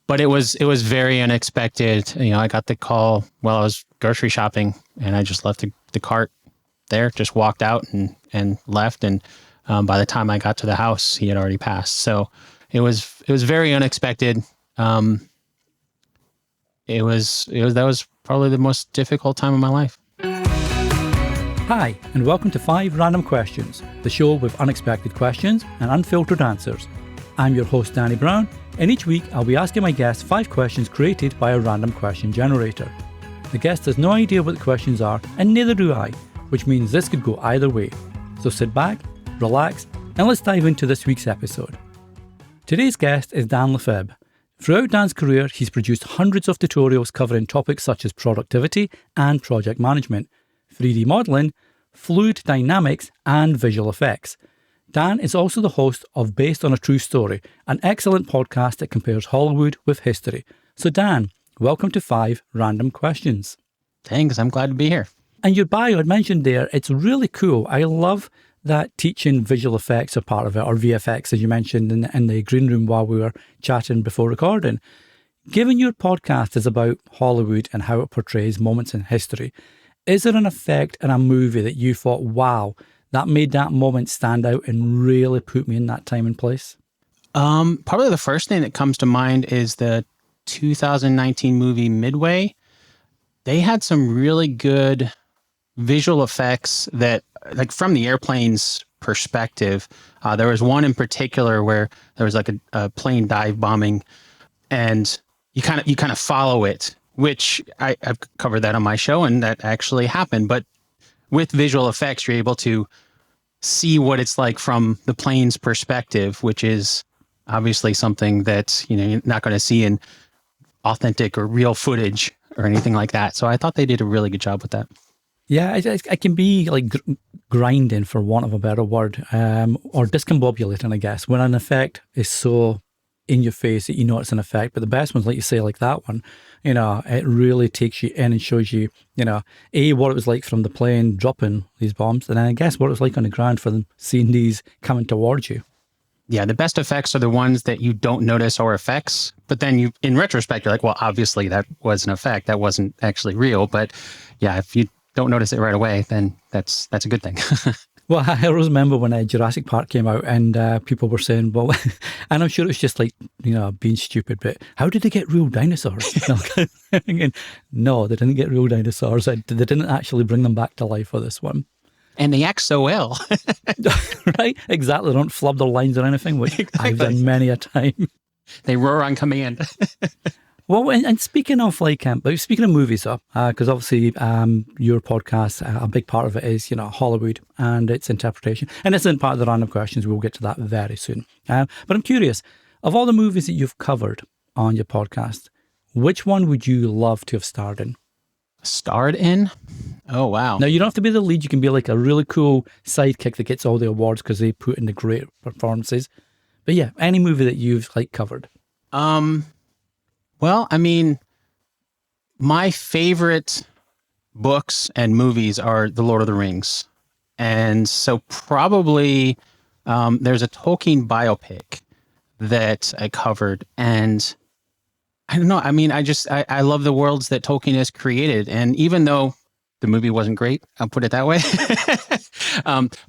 But it was very unexpected. I got the call while I was grocery shopping, and I just left the cart there, just walked out and left. And by the time I got to the house, he had already passed. So it was very unexpected. That was probably the most difficult time of my life. Hi, and welcome to 5 Random Questions, the show with unexpected questions and unfiltered answers. I'm your host, Danny Brown, and each week I'll be asking my guests 5 questions created by a random question generator. The guest has no idea what the questions are, and neither do I, which means this could go either way. So sit back, relax, and let's dive into this week's episode. Today's guest is Dan LeFebvre. Throughout Dan's career, he's produced hundreds of tutorials covering topics such as productivity and project management, 3D modeling, fluid dynamics, and visual effects. Dan is also the host of Based on a True Story, an excellent podcast that compares Hollywood with history. So Dan, welcome to 5 Random Questions. Thanks, I'm glad to be here. And your bio, I mentioned there, it's really cool. I love that teaching visual effects are part of it, or VFX, as you mentioned in the green room while we were chatting before recording. Given your podcast is about Hollywood and how it portrays moments in history, is there an effect in a movie that you thought, wow, that made that moment stand out and really put me in that time and place? Probably the first thing that comes to mind is the 2019 movie Midway. They had some really good visual effects that, like, from the airplane's perspective. There was one in particular where there was like a plane dive bombing, and you kind of follow it, which I've covered that on my show, and that actually happened. But with visual effects, you're able to see what it's like from the plane's perspective, which is obviously something that you're not going to see in authentic or real footage or anything like that. So I thought they did a really good job with that. Yeah, it can be like grinding, for want of a better word, or discombobulating, I guess, when an effect is so in your face that you know it's an effect. But the best ones, like you say, like that one, it really takes you in and shows you, A, what it was like from the plane dropping these bombs, and then I guess what it was like on the ground for them seeing these coming towards you. Yeah, the best effects are the ones that you don't notice are effects, but then you, in retrospect, you're like, well, obviously that was an effect. That wasn't actually real. But yeah, if you don't notice it right away, then that's a good thing. Well, I always remember when Jurassic Park came out and people were saying, well, and I'm sure it was just like, being stupid, but how did they get real dinosaurs? No, they didn't get real dinosaurs. They didn't actually bring them back to life for this one. And they act so well. Right? Exactly. They don't flub their lines or anything, which exactly. I've done many a time. They roar on command. Well, and speaking of speaking of movies, because obviously your podcast, a big part of it is, Hollywood and its interpretation. And this isn't part of the random questions. We'll get to that very soon. But I'm curious, of all the movies that you've covered on your podcast, which one would you love to have starred in? Starred in? Oh, wow. Now, you don't have to be the lead. You can be like a really cool sidekick that gets all the awards because they put in the great performances. But yeah, any movie that you've covered. Well, I mean, my favorite books and movies are The Lord of the Rings. And so probably there's a Tolkien biopic that I covered. And I don't know. I mean, I love the worlds that Tolkien has created. And even though the movie wasn't great, I'll put it that way.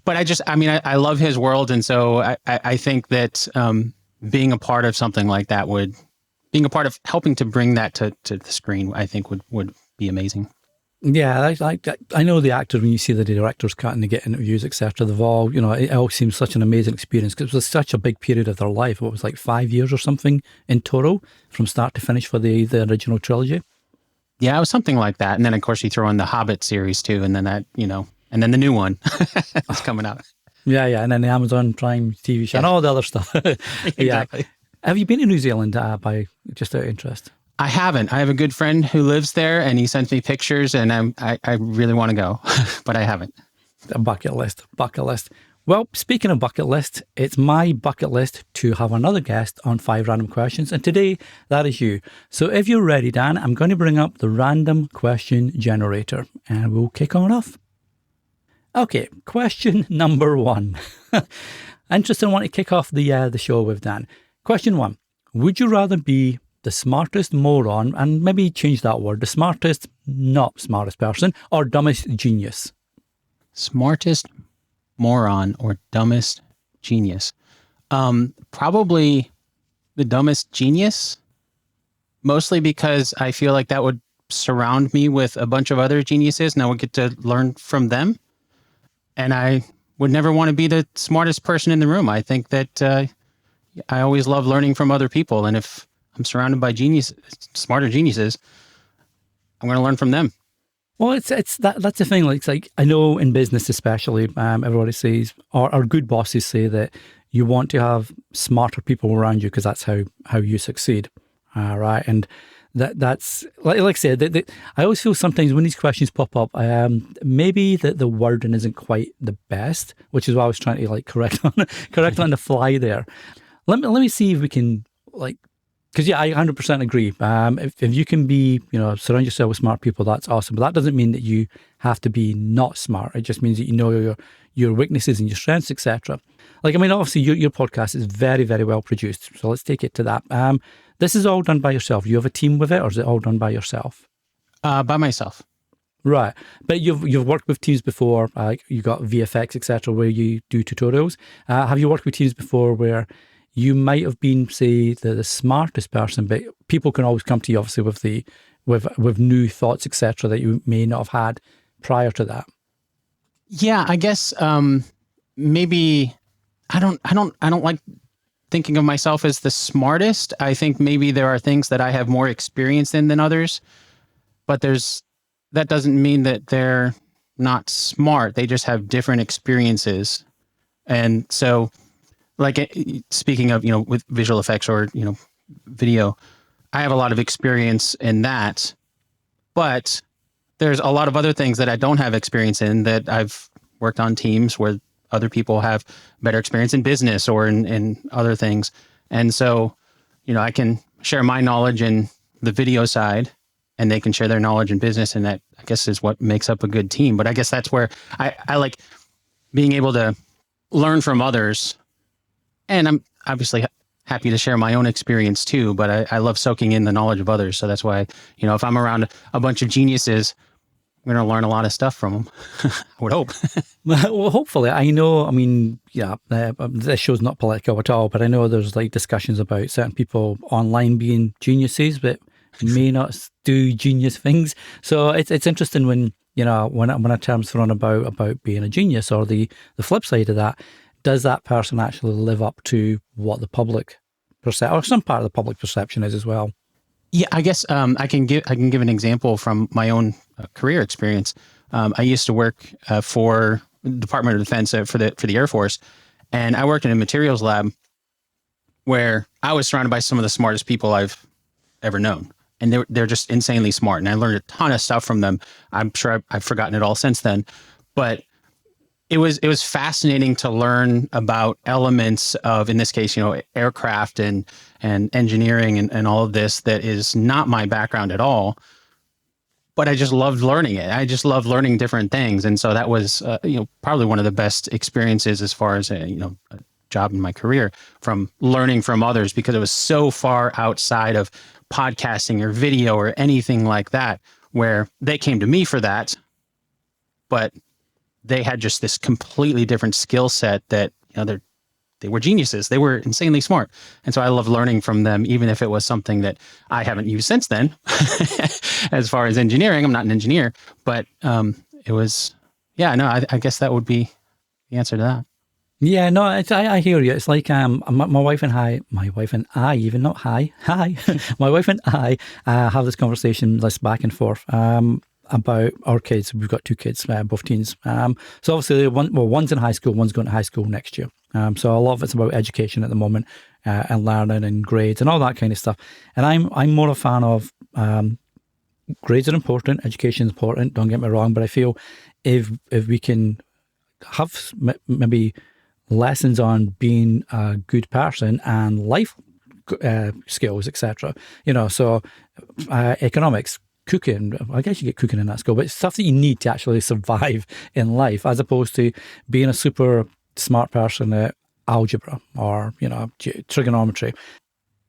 But I love his world. And so I think that being a part of something like that being a part of helping to bring that to the screen, I think would be amazing. Yeah, I know the actors, when you see the director's cut and they get interviews, etc., they've all, it all seems such an amazing experience because it was such a big period of their life. What was 5 years or something in total from start to finish for the original trilogy? Yeah, it was something like that. And then, of course, you throw in the Hobbit series too, and then that, and then the new one is coming out. Yeah, and then the Amazon Prime TV show and all the other stuff. Exactly. Yeah. Have you been to New Zealand by just out of interest? I haven't. I have a good friend who lives there, and he sends me pictures, and I really want to go, but I haven't. A bucket list. Well, speaking of bucket list, it's my bucket list to have another guest on 5 Random Questions, and today that is you. So if you're ready, Dan, I'm going to bring up the random question generator, and we'll kick on off. Okay, question number 1. Interesting one to kick off the show with, Dan. Question 1. Would you rather be the smartest moron, and maybe change that word, the smartest, not smartest person, or dumbest genius? Smartest moron or dumbest genius? Probably the dumbest genius, mostly because I feel like that would surround me with a bunch of other geniuses and I would get to learn from them. And I would never want to be the smartest person in the room. I think that I always love learning from other people. And if I'm surrounded by smarter geniuses, I'm going to learn from them. Well, it's that's the thing. Like, it's like, I know in business especially, everybody says, or good bosses say that you want to have smarter people around you because that's how you succeed. Right. And that's like I said, I always feel sometimes when these questions pop up, maybe the wording isn't quite the best, which is why I was trying to like correct on the fly there. Let me see if we can because yeah, I 100% agree. If you can be, surround yourself with smart people, that's awesome. But that doesn't mean that you have to be not smart. It just means that you know your weaknesses and your strengths, etc. Obviously your podcast is very, very well produced. So let's take it to that. This is all done by yourself. Do you have a team with it, or is it all done by yourself? By myself. Right. But you've worked with teams before, you got VFX, etc., where you do tutorials. Have you worked with teams before where you might have been, say, the smartest person, but people can always come to you, obviously, with new thoughts, etc., that you may not have had prior to that? Yeah, I guess maybe I don't like thinking of myself as the smartest. I think maybe there are things that I have more experience in than others, but that doesn't mean that they're not smart. They just have different experiences. And so, like, speaking of, with visual effects or, video, I have a lot of experience in that, but there's a lot of other things that I don't have experience in that I've worked on teams where other people have better experience in business or in other things. And so, I can share my knowledge in the video side and they can share their knowledge in business. And that, I guess, is what makes up a good team. But I guess that's where I like being able to learn from others. And I'm obviously happy to share my own experience too, but I love soaking in the knowledge of others. So that's why, if I'm around a bunch of geniuses, I'm going to learn a lot of stuff from them. I would hope. Well, hopefully. I know, this show's not political at all, but I know there's like discussions about certain people online being geniuses, but may not do genius things. So it's interesting when a term's thrown about being a genius, or the flip side of that. Does that person actually live up to what the public perception, or some part of the public perception is as well? Yeah, I guess I can give an example from my own career experience. I used to work for the Department of Defense for the Air Force, and I worked in a materials lab where I was surrounded by some of the smartest people I've ever known, and they're just insanely smart. And I learned a ton of stuff from them. I'm sure I've forgotten it all since then, but it was fascinating to learn about elements of, in this case, aircraft and engineering and all of this that is not my background at all. But I just loved learning it. I just loved learning different things. And so that was, probably one of the best experiences as far as, a job in my career, from learning from others, because it was so far outside of podcasting or video or anything like that, where they came to me for that, but they had just this completely different skill set that, they were geniuses. They were insanely smart. And so I love learning from them, even if it was something that I haven't used since then. As far as engineering, I'm not an engineer, but it was, I guess that would be the answer to that. Yeah, no, I hear you. It's like my wife and I, my wife and I have this conversation, back and forth. About our kids. We've got two kids, both teens. So obviously, one's in high school, one's going to high school next year. So a lot of it's about education at the moment, and learning and grades and all that kind of stuff. And I'm more a fan of grades are important, education is important. Don't get me wrong, but I feel if we can have maybe lessons on being a good person and life skills, etc. So economics, cooking, I guess you get cooking in that school, but it's stuff that you need to actually survive in life, as opposed to being a super smart person at algebra or, trigonometry.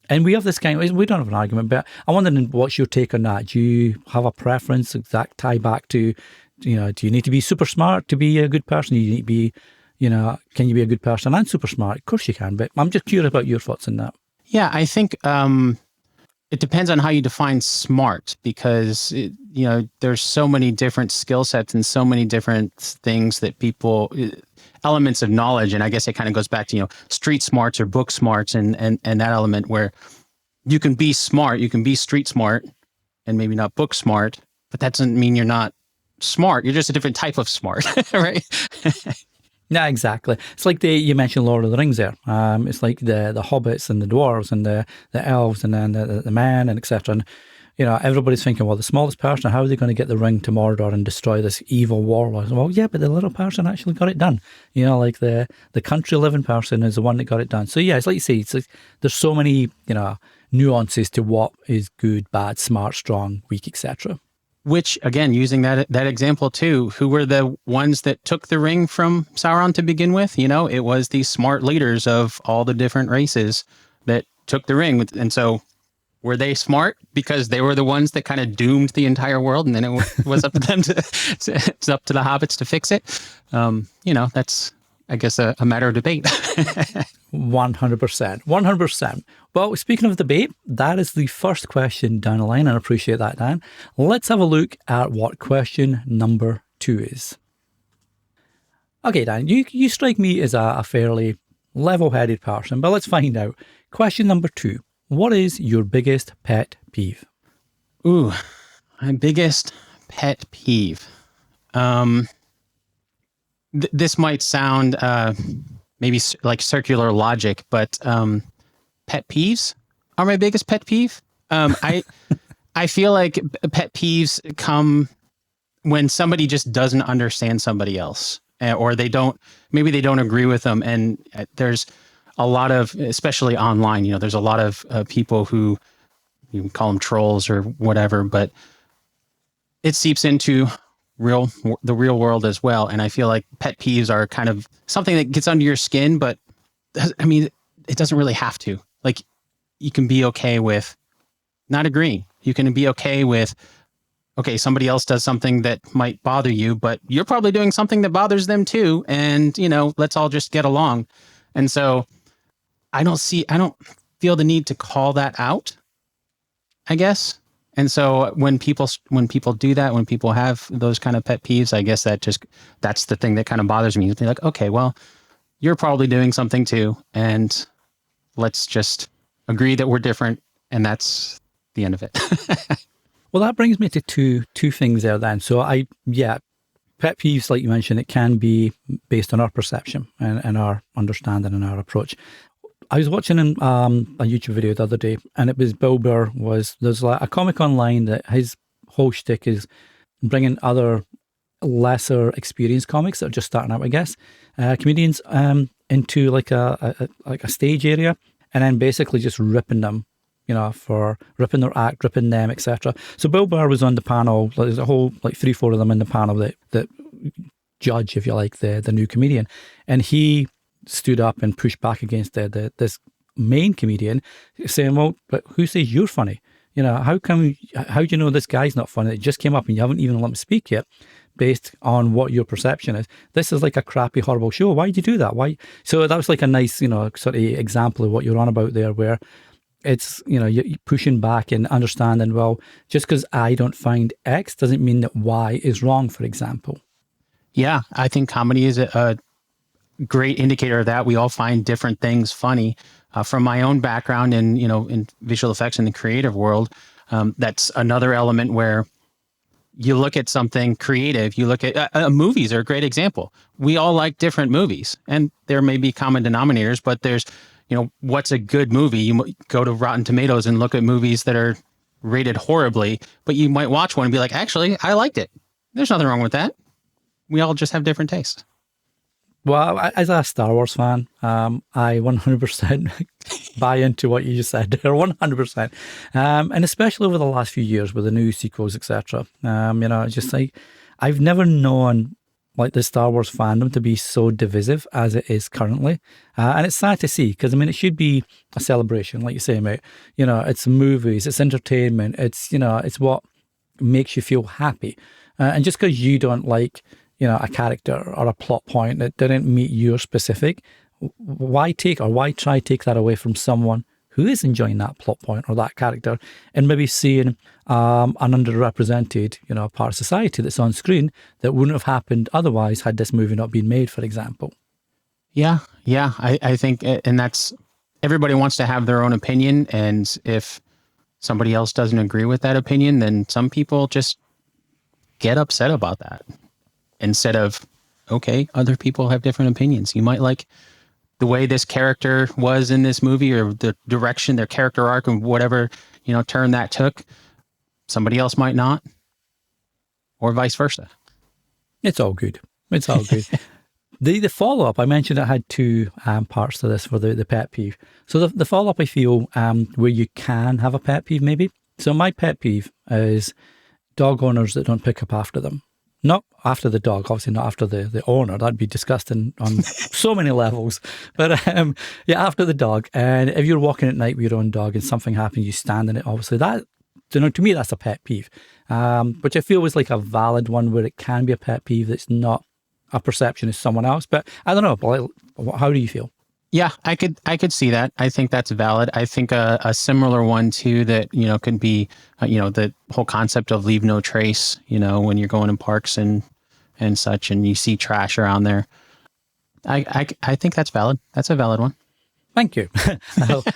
And we have this we don't have an argument, but I wonder what's your take on that? Do you have a preference that tie back to, do you need to be super smart to be a good person? Do you need to be, can you be a good person and super smart? Of course you can, but I'm just curious about your thoughts on that. Yeah, I think it depends on how you define smart, because there's so many different skill sets and so many different things that people, elements of knowledge, and I guess it kind of goes back to street smarts or book smarts and that element where you can be smart, you can be street smart, and maybe not book smart, but that doesn't mean you're not smart. You're just a different type of smart, right? Yeah, exactly. It's like you mentioned Lord of the Rings there. It's like the hobbits and the dwarves and the elves and then the men and etc. And everybody's thinking, well, the smallest person, how are they going to get the ring to Mordor and destroy this evil warlord? Well, yeah, but the little person actually got it done. Like the country living person is the one that got it done. So yeah, it's like you say, it's like there's so many nuances to what is good, bad, smart, strong, weak, etc. Which, again, using that example too, who were the ones that took the ring from Sauron to begin with? It was these smart leaders of all the different races that took the ring. And so were they smart because they were the ones that kind of doomed the entire world, and then it was up to them it's up to the hobbits to fix it? That's, I guess, a matter of debate. 100%. 100%. Well, speaking of debate, that is the first question down the line, and I appreciate that, Dan. Let's have a look at what question number 2 is. Okay, Dan, you strike me as a fairly level-headed person, but let's find out. Question number 2. What is your biggest pet peeve? Ooh, my biggest pet peeve. This might sound maybe like circular logic, but pet peeves are my biggest pet peeve. I feel like pet peeves come when somebody just doesn't understand somebody else, or maybe they don't agree with them. And there's a lot of, especially online, there's a lot of people who, you can call them trolls or whatever, but it seeps into the real world as well. And I feel like pet peeves are kind of something that gets under your skin, but it doesn't really have to. Like, you can be okay with not agreeing. You can be okay with, okay, somebody else does something that might bother you, but you're probably doing something that bothers them too. And, let's all just get along. And so I don't feel the need to call that out, I guess. And so when people do that, when people have those kind of pet peeves, I guess that's the thing that kind of bothers me. You're like, okay, well, you're probably doing something too, and let's just agree that we're different, and that's the end of it. Well, that brings me to two things there then. So pet peeves, like you mentioned, it can be based on our perception and our understanding and our approach. I was watching a YouTube video the other day, and it was Bill Burr. There's like a comic online that his whole shtick is bringing other lesser experienced comics that are just starting out, I guess, comedians into like a stage area, and then basically just ripping them, for ripping their act, ripping them, etc. So Bill Burr was on the panel. There's a whole 3-4 of them in the panel that judge, if you like, the new comedian, and he stood up and pushed back against this main comedian, saying, well, but who says you're funny? How do you know this guy's not funny? It just came up and you haven't even let him speak yet, based on what your perception is. This is like a crappy, horrible show. Why'd you do that? Why? So that was like a nice, sort of example of what you're on about there, where it's, you're pushing back and understanding, well, just because I don't find X doesn't mean that Y is wrong, for example. Yeah, I think comedy is a great indicator of that. We all find different things funny. From my own background in visual effects in the creative world, that's another element where you look at something creative. You look at movies are a great example. We all like different movies, and there may be common denominators, but there's, what's a good movie? You go to Rotten Tomatoes and look at movies that are rated horribly, but you might watch one and be like, actually, I liked it. There's nothing wrong with that. We all just have different tastes. Well, as a Star Wars fan, I 100% buy into what you just said there, 100%. And especially over the last few years with the new sequels, etc. It's just like, I've never known like the Star Wars fandom to be so divisive as it is currently. And it's sad to see, because I mean, it should be a celebration, like you say, mate. You know, it's movies, it's entertainment, it's, you know, it's what makes you feel happy. And just because you don't like, you know, a character or a plot point that didn't meet your specific, why try take that away from someone who is enjoying that plot point or that character, and maybe seeing an underrepresented, you know, part of society that's on screen that wouldn't have happened otherwise had this movie not been made, for example. Yeah. I think, and that's, everybody wants to have their own opinion. And if somebody else doesn't agree with that opinion, then some people just get upset about that instead of, okay, other people have different opinions. You might like the way this character was in this movie, or the direction, their character arc, and whatever, you know, turn that took. Somebody else might not, or vice versa. It's all good. It's all good. The follow-up, I mentioned it had two parts to this for the pet peeve. So the follow-up, I feel, where you can have a pet peeve maybe. So my pet peeve is dog owners that don't pick up after them. Not after the dog, obviously not after the owner. That'd be disgusting on so many levels. But yeah, after the dog. And if you're walking at night with your own dog and something happens, you stand in it, obviously that, you know, to me, that's a pet peeve. Which I feel was like a valid one where it can be a pet peeve that's not a perception as someone else. But I don't know, how do you feel? Yeah, I could see that. I think that's valid. I think a similar one too that, you know, could be, you know, the whole concept of leave no trace, you know, when you're going in parks and such, and you see trash around there. I think that's valid. That's a valid one. Thank you.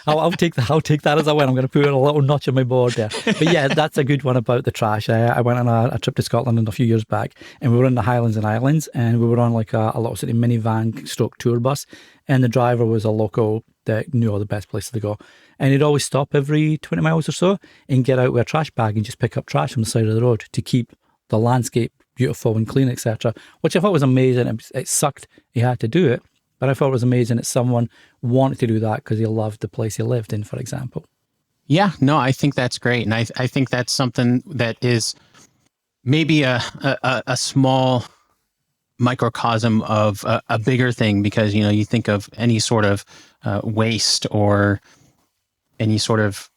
I'll take that. I'll take that as I went. I'm going to put a little notch on my board there. But yeah, that's a good one about the trash. I went on a trip to Scotland a few years back, and we were in the Highlands and Islands, and we were on like a little city minivan stroke tour bus, and the driver was a local that knew all the best places to go. And he'd always stop every 20 miles or so and get out with a trash bag and just pick up trash from the side of the road to keep the landscape beautiful and clean, etc., which I thought was amazing. It sucked he had to do it, but I thought it was amazing that someone wanted to do that because he loved the place he lived in, for example. Yeah, no, I think that's great. And I think that's something that is maybe a small microcosm of a bigger thing, because, you know, you think of any sort of waste or any sort of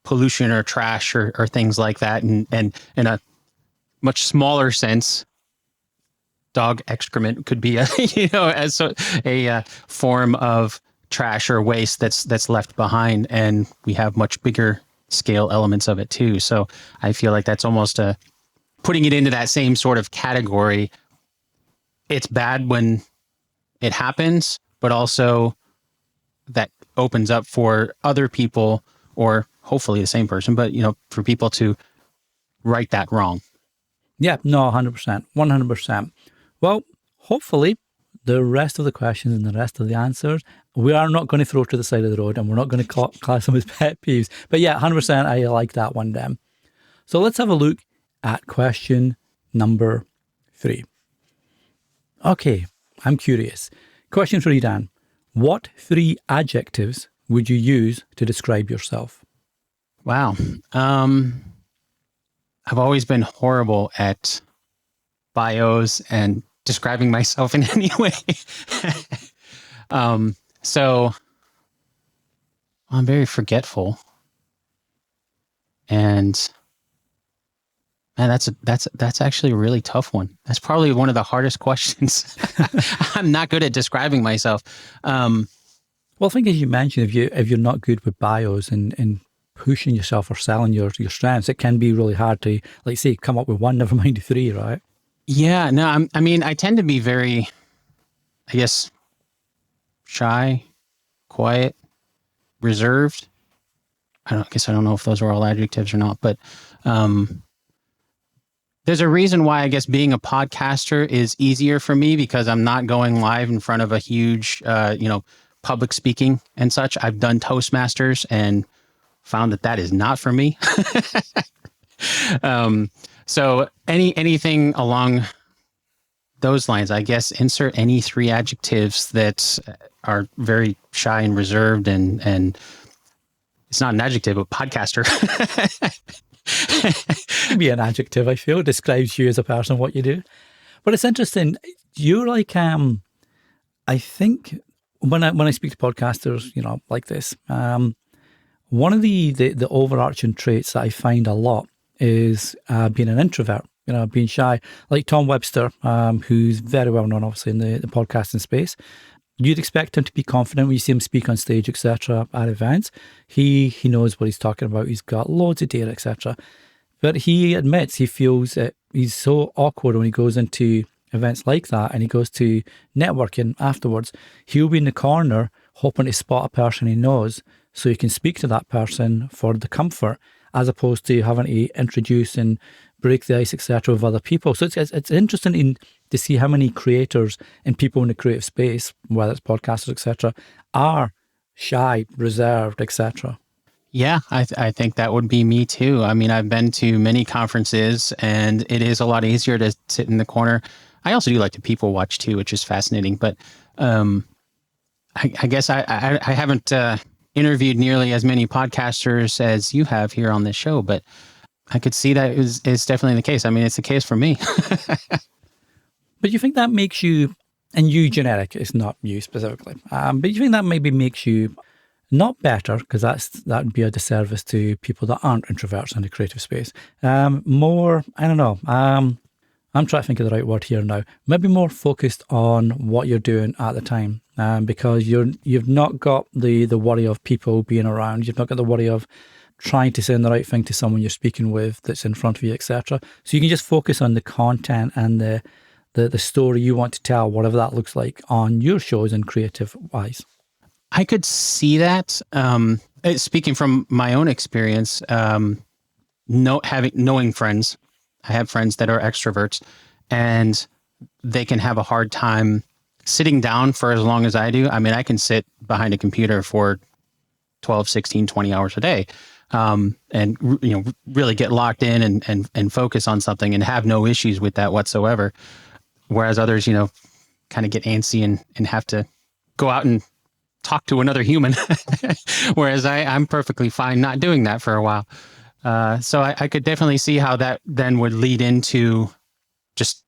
pollution or trash or things like that. And in a much smaller sense, dog excrement could be as a form of trash or waste that's left behind, and we have much bigger scale elements of it too. So I feel like that's almost putting it into that same sort of category. It's bad when it happens, but also that opens up for other people, or hopefully the same person, but, you know, for people to right that wrong. Yeah, no, 100%, 100%. Well, hopefully the rest of the questions and the rest of the answers, we are not going to throw to the side of the road, and we're not going to class them as pet peeves. But yeah, 100%, I like that one, Dan. So let's have a look at question number 3. Okay, I'm curious. Question 3, Dan. What 3 adjectives would you use to describe yourself? Wow. I've always been horrible at bios and describing myself in any way. So I'm very forgetful, and man, that's actually a really tough one. That's probably one of the hardest questions. I'm not good at describing myself. Well, I think, as you mentioned, if you're not good with bios and pushing yourself or selling your strengths, it can be really hard to, like, say, come up with one, never mind 3, right? Yeah, no, I mean, I tend to be very, I guess, shy, quiet, reserved. I don't know if those are all adjectives or not, but there's a reason why I guess being a podcaster is easier for me, because I'm not going live in front of a huge, public speaking and such. I've done Toastmasters and found that is not for me. So anything along those lines, I guess, insert any 3 adjectives that are very shy and reserved, and it's not an adjective, but podcaster. Could be an adjective, I feel. It describes you as a person, what you do. But it's interesting. you're like, I think when I speak to podcasters, like this, one of the overarching traits that I find a lot is being an introvert, being shy. Like Tom Webster, who's very well known, obviously, in the podcasting space. You'd expect him to be confident when you see him speak on stage, etc., at events. He knows what he's talking about. He's got loads of data, etc. But he admits he feels that he's so awkward when he goes into events like that and he goes to networking afterwards. He'll be in the corner hoping to spot a person he knows so he can speak to that person for the comfort, as opposed to having to introduce and break the ice, etc., with other people. So it's interesting to see how many creators and people in the creative space, whether it's podcasters, etc., are shy, reserved, etc. Yeah, I think that would be me too. I mean, I've been to many conferences and it is a lot easier to sit in the corner. I also do like to people watch too, which is fascinating. But I guess I haven't interviewed nearly as many podcasters as you have here on this show, but I could see that is definitely the case. I mean, it's the case for me. But you think that makes you, and you genetic, it's not you specifically, but you think that maybe makes you not better, because that would be a disservice to people that aren't introverts in the creative space. More, I don't know, I'm trying to think of the right word here now, maybe more focused on what you're doing at the time, because you've not got the worry of people being around, you've not got the worry of trying to say the right thing to someone you're speaking with that's in front of you, etc. So you can just focus on the content and the story you want to tell, whatever that looks like on your shows and creative wise. I could see that. Speaking from my own experience, knowing friends, I have friends that are extroverts, and they can have a hard time sitting down for as long as I do. I mean, I can sit behind a computer for 12, 16, 20 hours a day, and really get locked in and focus on something and have no issues with that whatsoever. Whereas others, kind of get antsy and have to go out and talk to another human. Whereas I'm perfectly fine not doing that for a while. So I could definitely see how that then would lead into just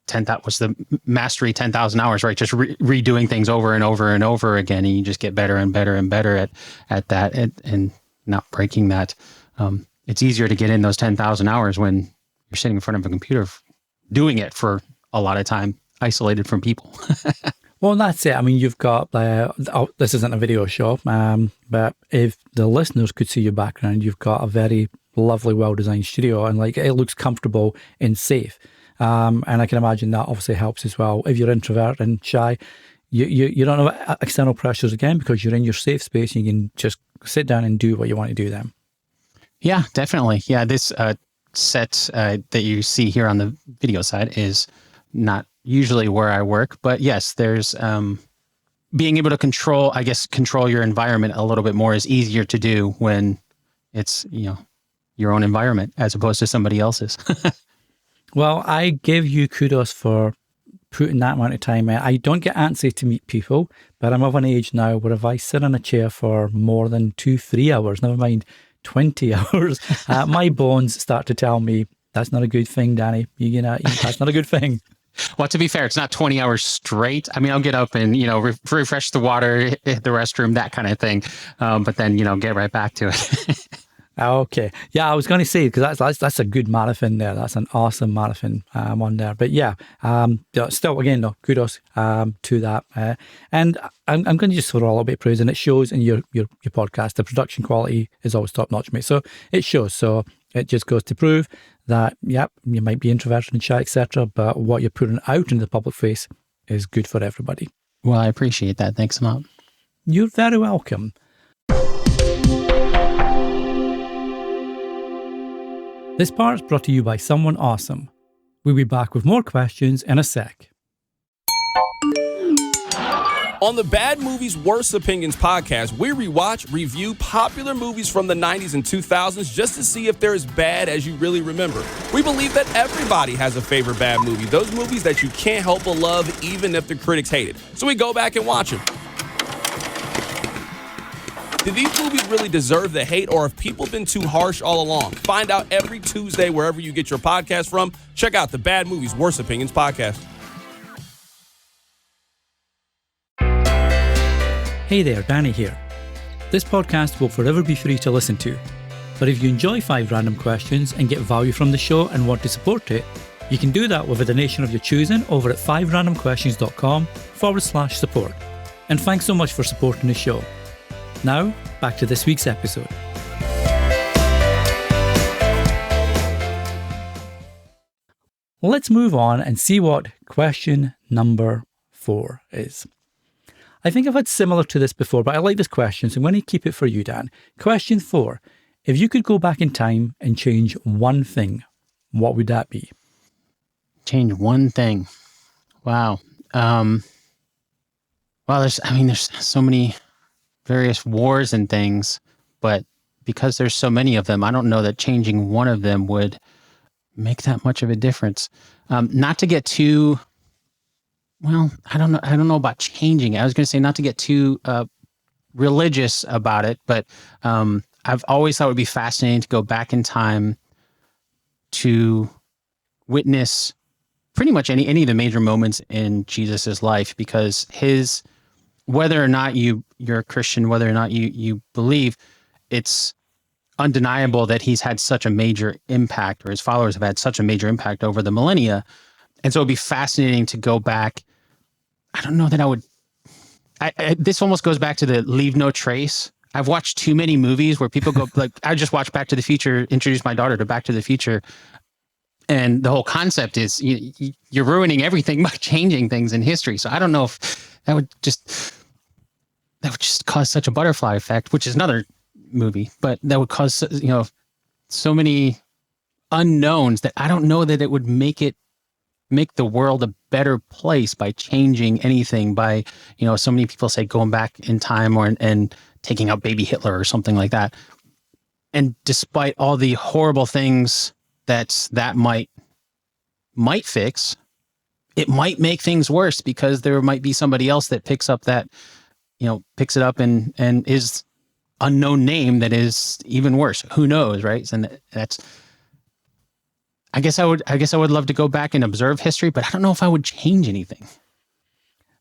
that was the mastery 10,000 hours, right? Just redoing things over and over and over again. And you just get better and better and better at that and not breaking that. It's easier to get in those 10,000 hours when you're sitting in front of a computer doing it for a lot of time, isolated from people. Well, that's it. I mean, you've got, this isn't a video show, but if the listeners could see your background, you've got a very lovely, well-designed studio, and it looks comfortable and safe. And I can imagine that obviously helps as well. If you're introvert and shy, you don't have external pressures again, because you're in your safe space and you can just sit down and do what you want to do then. Yeah, definitely. Yeah, this set that you see here on the video side is not usually where I work, but yes, there's being able to control your environment a little bit more is easier to do when it's, your own environment as opposed to somebody else's. Well, I give you kudos for putting that amount of time in. I don't get antsy to meet people, but I'm of an age now where if I sit in a chair for more than 2-3 hours, never mind 20 hours, my bones start to tell me, that's not a good thing, Danny. That's not a good thing. Well, to be fair, it's not 20 hours straight. I mean, I'll get up and, refresh the water, hit the restroom, that kind of thing. But then, get right back to it. Okay. Yeah, I was going to say, because that's a good marathon there. That's an awesome marathon on there. But yeah, still, again, no, kudos to that. And I'm going to just throw a little bit of praise, and it shows in your podcast. The production quality is always top notch, mate. So it shows. So it just goes to prove that, yep, you might be introverted and shy, etc., but what you're putting out into the public face is good for everybody. Well, I appreciate that. Thanks a lot. You're very welcome. This part's brought to you by someone awesome. We'll be back with more questions in a sec. On the Bad Movies Worst Opinions podcast, we rewatch, review popular movies from the 90s and 2000s just to see if they're as bad as you really remember. We believe that everybody has a favorite bad movie, those movies that you can't help but love even if the critics hate it. So we go back and watch them. Did these movies really deserve the hate, or have people been too harsh all along? Find out every Tuesday wherever you get your podcast from. Check out the Bad Movies Worst Opinions podcast. Hey there, Danny here. This podcast will forever be free to listen to, but if you enjoy 5 Random Questions and get value from the show and want to support it, you can do that with a donation of your choosing over at 5randomquestions.com/support. And thanks so much for supporting the show. Now, back to this week's episode. Let's move on and see what question number 4 is. I think I've had similar to this before, but I like this question, so I'm going to keep it for you, Dan. Question 4. If you could go back in time and change one thing, what would that be? Change one thing. Wow. There's so many various wars and things, but because there's so many of them, I don't know that changing one of them would make that much of a difference. Not to get too, I don't know about changing it. I was going to say not to get too religious about it, but I've always thought it would be fascinating to go back in time to witness pretty much any of the major moments in Jesus's life, because whether or not you're a Christian, whether or not you believe, it's undeniable that he's had such a major impact, or his followers have had such a major impact over the millennia. And so it'd be fascinating to go back. I don't know that I would. This almost goes back to the leave no trace. I've watched too many movies where people go like, I just watched Back to the Future, introduced my daughter to Back to the Future. And the whole concept is you're ruining everything by changing things in history. So I don't know if that would just cause such a butterfly effect, which is another movie, but that would cause, so many unknowns that I don't know that it would make the world a better place by changing anything, by, so many people say going back in time and taking out baby Hitler or something like that. And despite all the horrible things that might fix, it might make things worse, because there might be somebody else that picks it up and is unknown name that is even worse. Who knows, right? And I guess I would love to go back and observe history, but I don't know if I would change anything.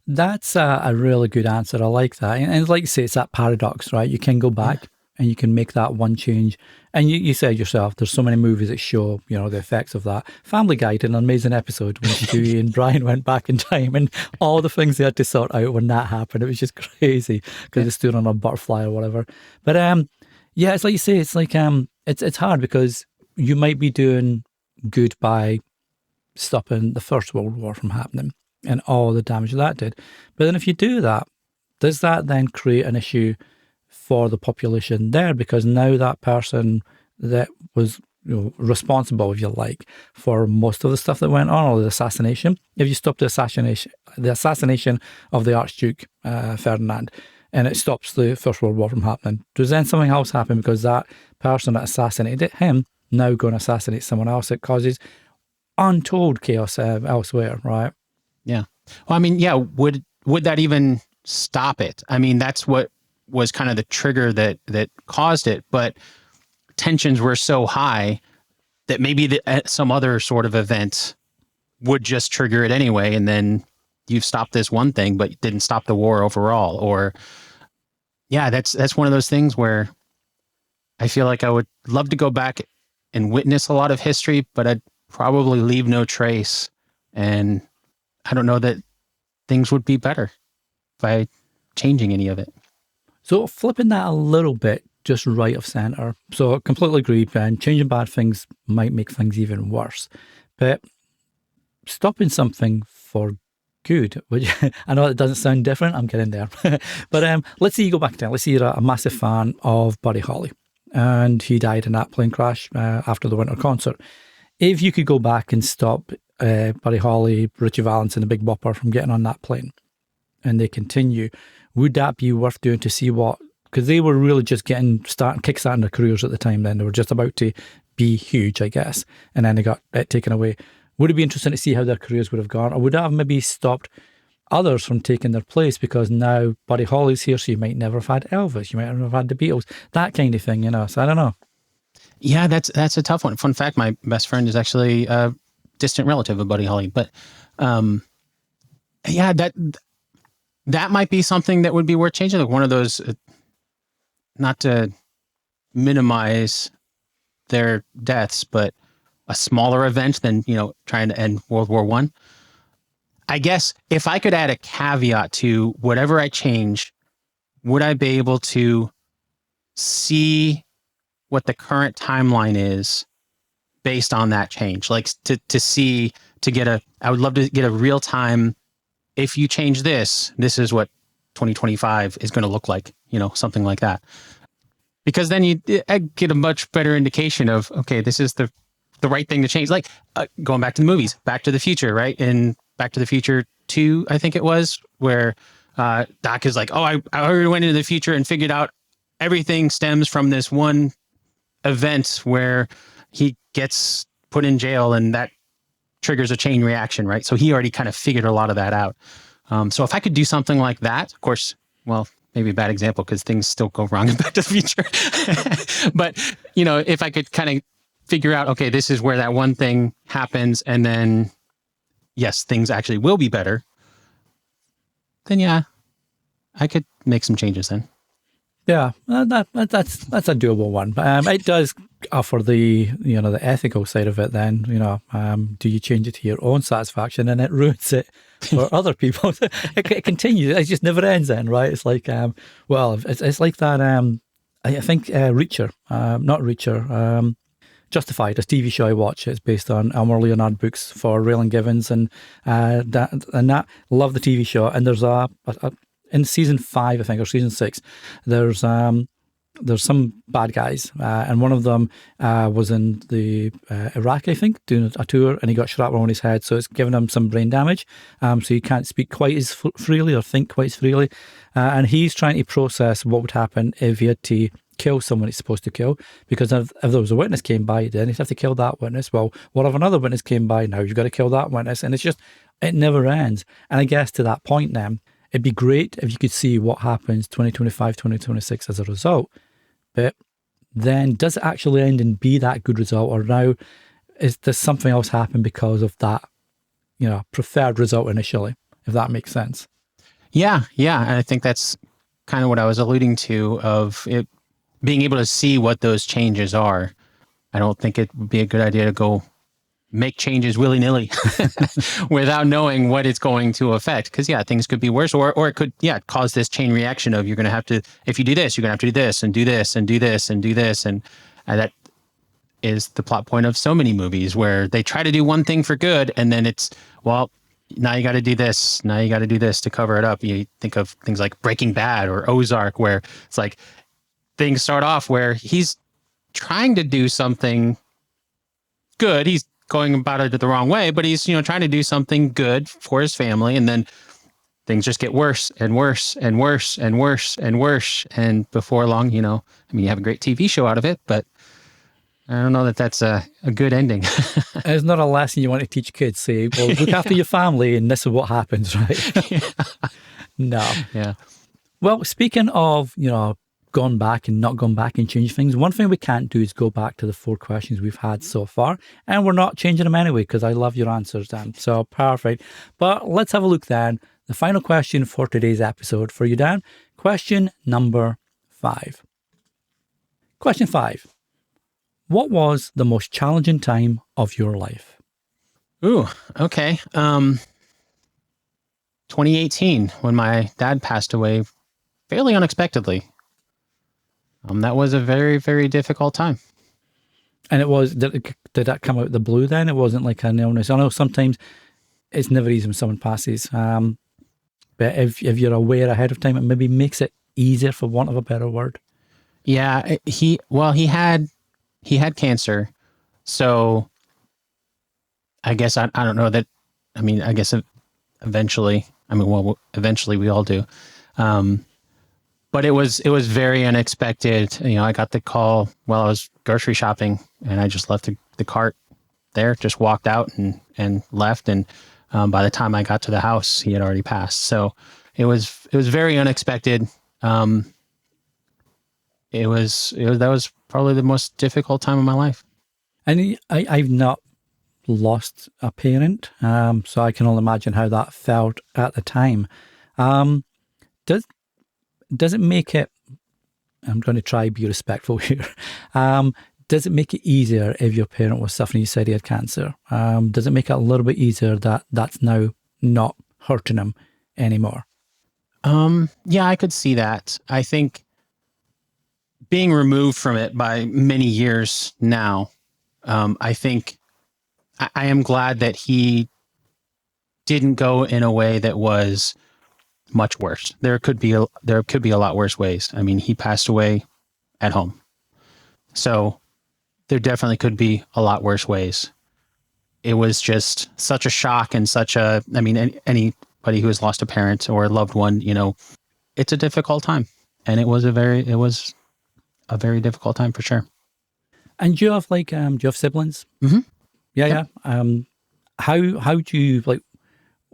That's a really good answer. I like that. And like you say, it's that paradox, right? You can go back and you can make that one change. And you said yourself, there's so many movies that show, the effects of that. Family Guy did an amazing episode when Stewie and Brian went back in time, and all the things they had to sort out when that happened. It was just crazy because they stood on a butterfly or whatever. But it's like you say, it's like it's hard because you might be doing good by stopping the First World War from happening and all the damage that did. But then if you do that, does that then create an issue for the population there? Because now that person that was responsible, if you like, for most of the stuff that went on, or the assassination, if you stop the assassination of the Archduke Ferdinand, and it stops the First World War from happening, does then something else happen because that person that assassinated him now go and assassinate someone else? It causes untold chaos elsewhere, right? Yeah. Well, would that even stop it? That's what was kind of the trigger that caused it, but tensions were so high that maybe some other sort of event would just trigger it anyway, and then you've stopped this one thing, but didn't stop the war overall. Or, that's one of those things where I feel like I would love to go back and witness a lot of history, but I'd probably leave no trace, and I don't know that things would be better by changing any of it. So flipping that a little bit, just right of center. So I completely agree, Ben. Changing bad things might make things even worse. But stopping something for good, which I know it doesn't sound different. I'm getting there. But let's say you go back to, let's say you're a massive fan of Buddy Holly, and he died in that plane crash after the winter concert. If you could go back and stop Buddy Holly, Richie Valens, and the Big Bopper from getting on that plane, and they continue, would that be worth doing to see what, because they were really just kickstarting their careers at the time then. They were just about to be huge, I guess, and then they got it taken away. Would it be interesting to see how their careers would have gone? Or would that have maybe stopped others from taking their place, because now Buddy Holly's here, so you might never have had Elvis, you might never have had the Beatles, that kind of thing, so I don't know. Yeah, that's a tough one. Fun fact, my best friend is actually a distant relative of Buddy Holly, but that might be something that would be worth changing. Like one of those, not to minimize their deaths, but a smaller event than, trying to end World War I. I guess if I could add a caveat to whatever I change, would I be able to see what the current timeline is based on that change? Like I would love to get a real time. If you change this is what 2025 is going to look like, something like that. Because then I get a much better indication of, okay, this is the right thing to change. Like going back to the movies, Back to the Future, right? In Back to the Future 2, I think it was, where Doc is like, oh, I already went into the future and figured out everything stems from this one event where he gets put in jail and that triggers a chain reaction, right? So he already kind of figured a lot of that out. So if I could do something like that, of course, well, maybe a bad example because things still go wrong in Back to the Future. But, if I could kind of figure out, okay, this is where that one thing happens, and then, yes, things actually will be better, then yeah, I could make some changes then. Yeah, that's a doable one. It does offer the the ethical side of it. Then do you change it to your own satisfaction and it ruins it for other people? It continues. It just never ends. Then, right? It's like it's like that. I think Reacher, not Reacher. Justified, a TV show I watch. It's based on Elmer Leonard books for Raylan Givens, and that love the TV show. And there's a in season 5, I think, or season 6, there's some bad guys, and one of them was in the Iraq, I think, doing a tour, and he got shrapnel on his head, so it's given him some brain damage, so he can't speak quite as freely or think quite as freely, and he's trying to process what would happen if he had to kill someone he's supposed to kill, because if there was a witness came by, then he'd have to kill that witness. Well, what if another witness came by? Now you've got to kill that witness, and it never ends. And I guess to that point then, it'd be great if you could see what happens 2025, 2026 as a result. But then does it actually end and be that good result? Or now does something else happen because of that, preferred result initially, if that makes sense? Yeah. And I think that's kind of what I was alluding to, of it being able to see what those changes are. I don't think it would be a good idea to go make changes willy-nilly without knowing what it's going to affect. Because things could be worse, or it could cause this chain reaction of, you're going to have to, if you do this, you're going to have to do this and do this and do this and do this, and that is the plot point of so many movies, where they try to do one thing for good, and then it's, well, now you got to do this, now you got to do this to cover it up. You think of things like Breaking Bad or Ozark, where it's like things start off where he's trying to do something good. He's going about it the wrong way, but he's, trying to do something good for his family. And then things just get worse and worse and worse and worse and worse. And before long, you have a great TV show out of it, but I don't know that that's a good ending. It's not a lesson you want to teach kids. Say, well, look after your family and this is what happens, right? No. Yeah. Well, speaking of, gone back and not gone back and changed things, one thing we can't do is go back to the 4 questions we've had so far, and we're not changing them anyway because I love your answers, Dan. So perfect. But let's have a look then. The final question for today's episode for you, Dan. Question number 5. Question 5. What was the most challenging time of your life? Ooh, okay. 2018, when my dad passed away fairly unexpectedly. That was a very, very difficult time. And it was, did that come out of the blue then? It wasn't like an illness. I know sometimes it's never easy when someone passes. But if you're aware ahead of time, it maybe makes it easier, for want of a better word. Yeah, he had cancer. So I guess I don't know that. I mean, I guess eventually we all do. But it was very unexpected. I got the call while I was grocery shopping, and I just left the cart there, just walked out and left. And by the time I got to the house, he had already passed. So it was very unexpected. That was probably the most difficult time of my life. And I've not lost a parent, so I can only imagine how that felt at the time. Does it make it, I'm going to try be respectful here, does it make it easier if your parent was suffering, you said he had cancer? Does it make it a little bit easier that that's now not hurting him anymore? Yeah, I could see that. I think being removed from it by many years now, I think I am glad that he didn't go in a way that was much worse. There could be a lot worse ways. I mean, he passed away at home. So there definitely could be a lot worse ways. It was just such a shock and I mean, anybody who has lost a parent or a loved one, it's a difficult time. And it was a very difficult time for sure. And do you have siblings? Mm-hmm. Yeah. How do you, like,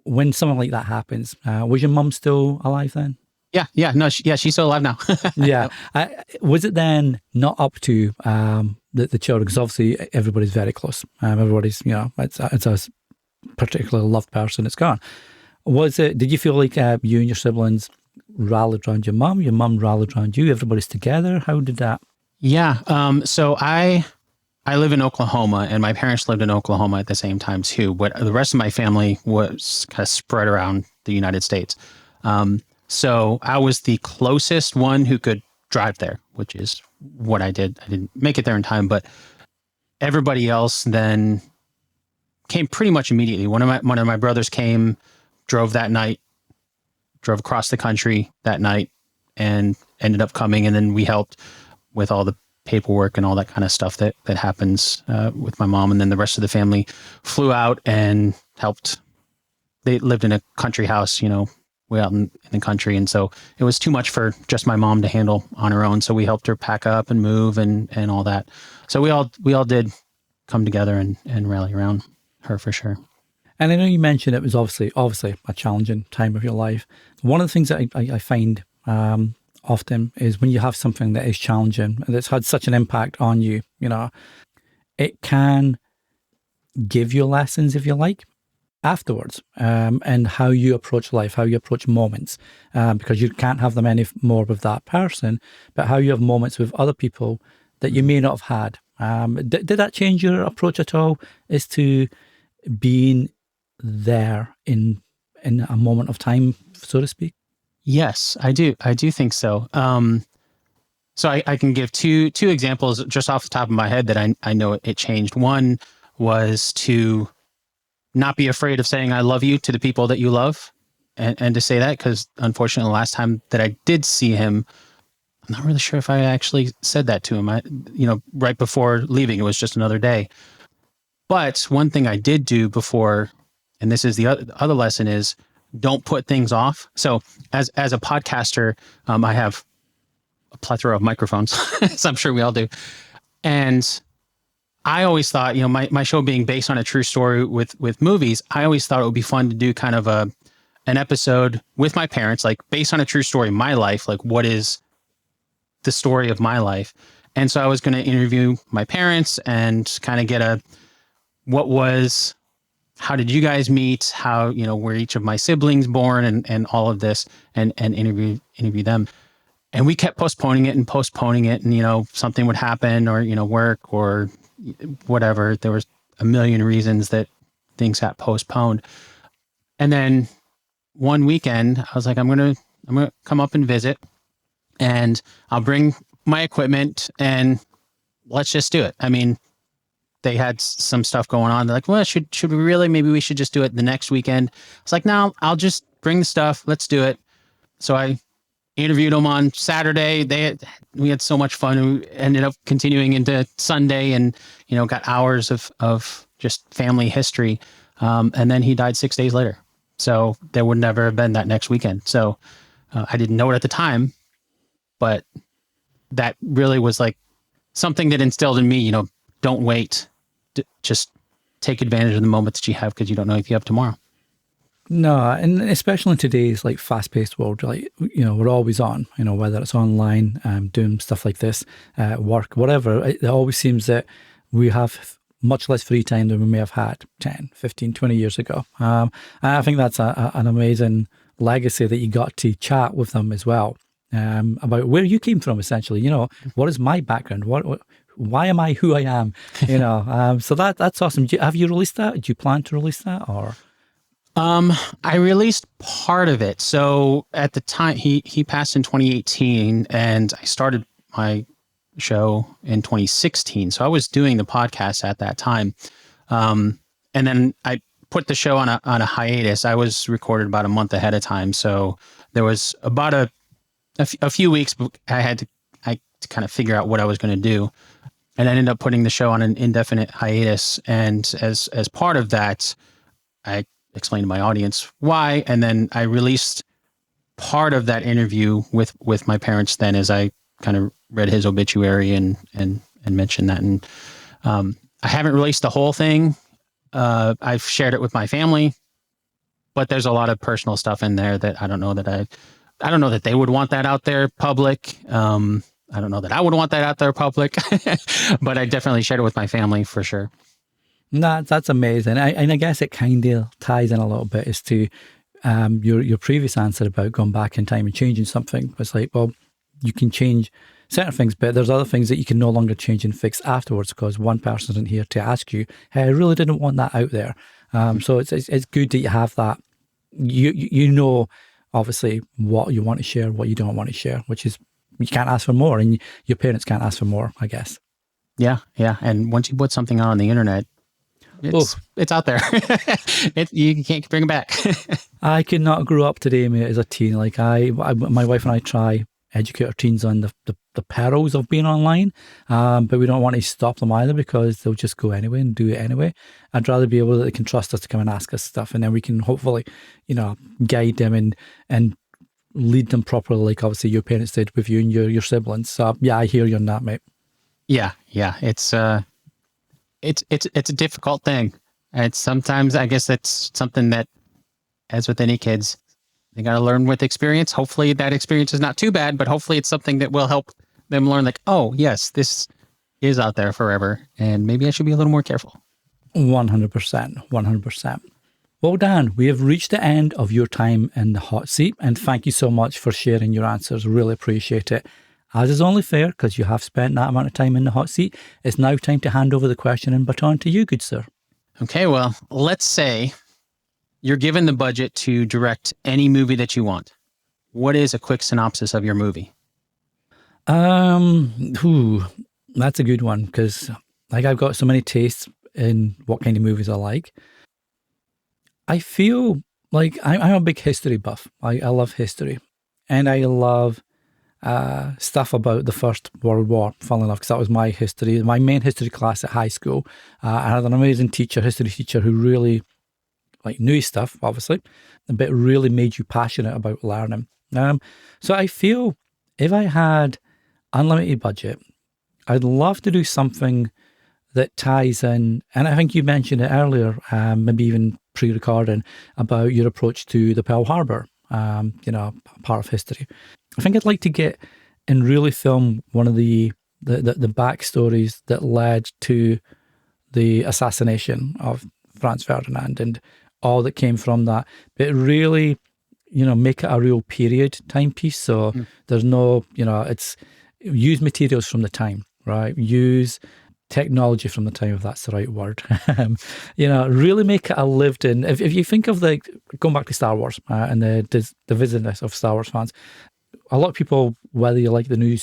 when something like that happens, was your mum still alive then? Yeah. No, she's still alive now. Yeah. Was it then not up to the children? Because obviously everybody's very close. Everybody's, it's a particularly loved person. It's gone. Did you feel like you and your siblings rallied around your mum rallied around you, everybody's together? How did that? Yeah. So I live in Oklahoma, and my parents lived in Oklahoma at the same time too. But the rest of my family was kind of spread around the United States. So I was the closest one who could drive there, which is what I did. I didn't make it there in time, but everybody else then came pretty much immediately. One of my brothers came, drove across the country that night, and ended up coming. And then we helped with all the paperwork and all that kind of stuff that happens with my mom. And then the rest of the family flew out and helped. They lived in a country house, way out in the country. And so it was too much for just my mom to handle on her own. So we helped her pack up and move and all that. So we all did come together and rally around her for sure. And I know you mentioned it was obviously a challenging time of your life. One of the things that I find often is when you have something that is challenging, that's had such an impact on you, it can give you lessons, if you like, afterwards, and how you approach life, how you approach moments, because you can't have them any more with that person, but how you have moments with other people that you may not have had. Did that change your approach at all, as to being there in a moment of time, so to speak? Yes, I do. I do think so. So I can give two examples just off the top of my head that I know it changed. One was to not be afraid of saying I love you to the people that you love, and to say that, because unfortunately the last time that I did see him, I'm not really sure if I actually said that to him. Right before leaving, it was just another day. But one thing I did do before, and this is the other lesson, is don't put things off. So as a podcaster, I have a plethora of microphones, as I'm sure we all do. And I always thought, my show being based on a true story with movies, I always thought it would be fun to do kind of an episode with my parents, like based on a true story, my life, like what is the story of my life. And so I was going to interview my parents and kind of get how did you guys meet? How, were each of my siblings born, and all of this, and interview them. And we kept postponing it, and something would happen, or, work or whatever. There was a million reasons that things got postponed. And then one weekend I was like, I'm going to come up and visit, and I'll bring my equipment and let's just do it. I mean, they had some stuff going on. They're like, well, should we really? Maybe we should just do it the next weekend. It's like, no, I'll just bring the stuff. Let's do it. So I interviewed them on Saturday. We had so much fun. We ended up continuing into Sunday, and got hours of just family history. And then he died 6 days later. So there would never have been that next weekend. So I didn't know it at the time, but that really was like something that instilled in me. Don't wait. Just take advantage of the moment that you have, because you don't know if you have tomorrow. No, and especially in today's fast-paced world, we're always on, whether it's online, doing stuff like this, work, whatever. It always seems that we have much less free time than we may have had 10, 15, 20 years ago. And I think that's an amazing legacy that you got to chat with them as well, about where you came from, essentially. What is my background? Why am I who I am? So that's awesome. Have you released that? Do you plan to release that, or? I released part of it. So at the time, he passed in 2018, and I started my show in 2016. So I was doing the podcast at that time, and then I put the show on a hiatus. I was recorded about a month ahead of time, so there was about a few weeks I had to kind of figure out what I was going to do, and I ended up putting the show on an indefinite hiatus. And as part of that, I explained to my audience why, and then I released part of that interview with my parents then, as I kind of read his obituary and mentioned that. And I haven't released the whole thing. I've shared it with my family, but there's a lot of personal stuff in there that I don't know that they would want that out there public. I don't know that I would want that out there public, but I definitely shared it with my family for sure. That's amazing. And I guess it kind of ties in a little bit as to your previous answer about going back in time and changing something. It's like, well, you can change certain things, but there's other things that you can no longer change and fix afterwards because one person isn't here to ask you, hey, I really didn't want that out there. So it's good that you have that. Obviously what you want to share, what you don't want to share, which is you can't ask for more, and your parents can't ask for more, I guess. Yeah. And once you put something on the internet, it's out there. You can't bring it back. I could not grow up today, mate, as a teen. Like my wife and I try educate our teens on the perils of being online, but we don't want to stop them either because they'll just go anyway and do it anyway. I'd rather be able that they can trust us to come and ask us stuff, and then we can hopefully, guide them and lead them properly, like obviously your parents did with you and your siblings. So yeah, I hear you on that, mate. Yeah. It's a difficult thing. And sometimes I guess that's something that, as with any kids, they got to learn with experience. Hopefully that experience is not too bad, but hopefully it's something that will help them learn, like, oh yes, this is out there forever, and maybe I should be a little more careful. 100%. Well, Dan, we have reached the end of your time in the hot seat, and thank you so much for sharing your answers. Really appreciate it. As is only fair, because you have spent that amount of time in the hot seat, it's now time to hand over the question and baton to you, good sir. Okay, well, let's say you're given the budget to direct any movie that you want. What is a quick synopsis of your movie? That's a good one, because I've got so many tastes in what kind of movies I like. I feel like I'm a big history buff. I love history, and I love stuff about the First World War, funnily enough, because that was my main history class at high school. I had an amazing history teacher who really knew his stuff, obviously, but really made you passionate about learning. So I feel if I had unlimited budget, I'd love to do something that ties in, and I think you mentioned it earlier, maybe even pre-recording, about your approach to the Pearl Harbor, part of history. I think I'd like to get and really film one of the backstories that led to the assassination of Franz Ferdinand and all that came from that, but really, make it a real period timepiece. So there's no, it's use materials from the time, right? Use technology from the time, if that's the right word. Really make it a lived in. If you think of going back to Star Wars and the divisiveness of Star Wars fans, a lot of people, whether you like the new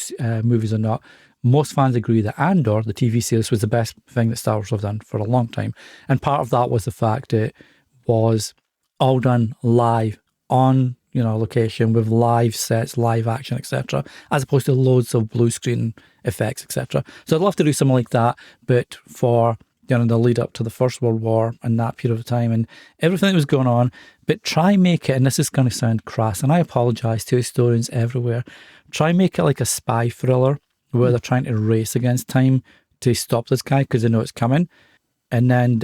movies or not, most fans agree that Andor, the TV series, was the best thing that Star Wars have done for a long time. And part of that was the fact it was all done live on location with live sets, live action, etc., as opposed to loads of blue screen effects, etc. So I'd love to do something like that, but for the lead up to the First World War and that period of time and everything that was going on, but try make it, and this is going to sound crass, and I apologise to historians everywhere, try make it like a spy thriller where they're trying to race against time to stop this guy because they know it's coming, and then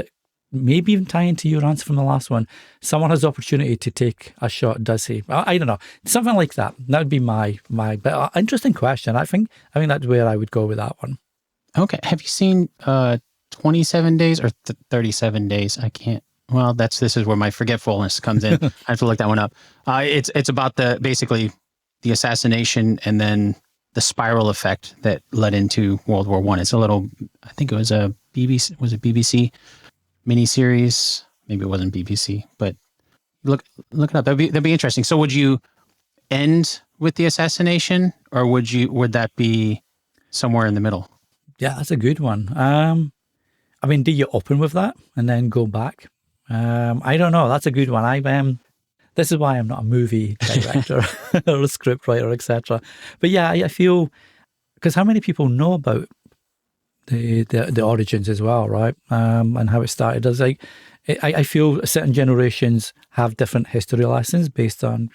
maybe even tie into your answer from the last one. Someone has the opportunity to take a shot, does he? I don't know. Something like that. That would be my but interesting question. I think that's where I would go with that one. Okay. Have you seen 27 Days or 37 Days? I can't Well, this is where my forgetfulness comes in. I have to look that one up. It's about basically the assassination and then the spiral effect that led into World War I. It's a little, I think it was a BBC miniseries? Maybe it wasn't BBC, but look it up. That'd be interesting. So would you end with the assassination, or would that be somewhere in the middle? Yeah, that's a good one. I mean, do you open with that and then go back? I don't know. That's a good one. This is why I'm not a movie director or a script writer, etc. But yeah, I feel, because how many people know about the origins as well, right? And how it started. I feel certain generations have different history lessons based on,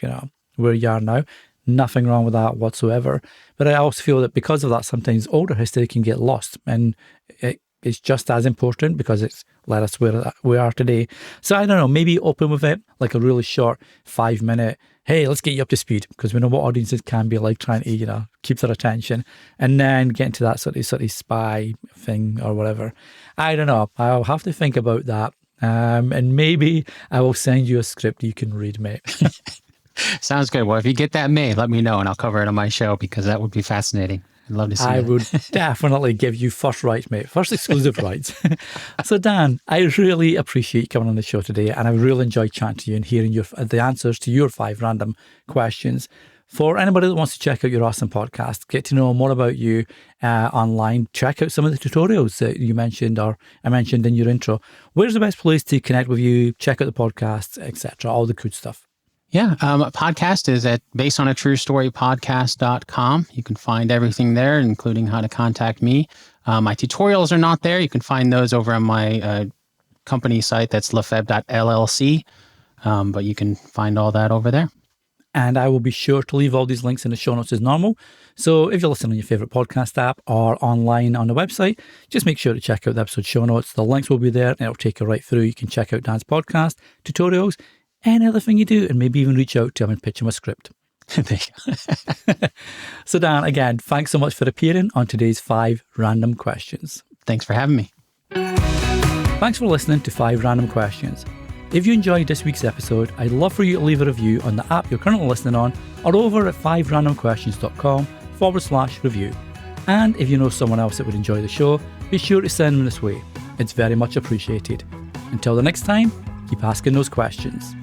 where you are now. Nothing wrong with that whatsoever. But I also feel that because of that, sometimes older history can get lost, and it's just as important because it's led us where we are today. So I don't know, maybe open with it like a really short 5-minute, hey, let's get you up to speed, because we know what audiences can be like, trying to, keep their attention, and then get into that sort of spy thing or whatever. I don't know. I'll have to think about that. And maybe I will send you a script you can read, mate. Sounds good. Well, if you get that made, let me know and I'll cover it on my show, because that would be fascinating. I'd love to see I that. would definitely give you first rights, mate. First exclusive rights. So, Dan, I really appreciate you coming on the show today, and I really enjoyed chatting to you and hearing the answers to your 5 random questions. For anybody that wants to check out your awesome podcast, get to know more about you online, check out some of the tutorials that you mentioned, or I mentioned in your intro. Where's the best place to connect with you, check out the podcast, etc., all the good stuff? Yeah, podcast is based on a true story podcast.com. You can find everything there, including how to contact me. My tutorials are not there. You can find those over on my company site. That's LeFebvre.llc. But you can find all that over there. And I will be sure to leave all these links in the show notes as normal. So if you're listening on your favorite podcast app or online on the website, just make sure to check out the episode show notes. The links will be there and it'll take you right through. You can check out Dan's podcast, tutorials, any other thing you do, and maybe even reach out to him and pitch him a script. So Dan, again, thanks so much for appearing on today's 5 random questions. Thanks for having me. Thanks for listening to 5 random questions. If you enjoyed this week's episode, I'd love for you to leave a review on the app you're currently listening on, or over at 5randomquestions.com/review. And if you know someone else that would enjoy the show, be sure to send them this way. It's very much appreciated. Until the next time, keep asking those questions.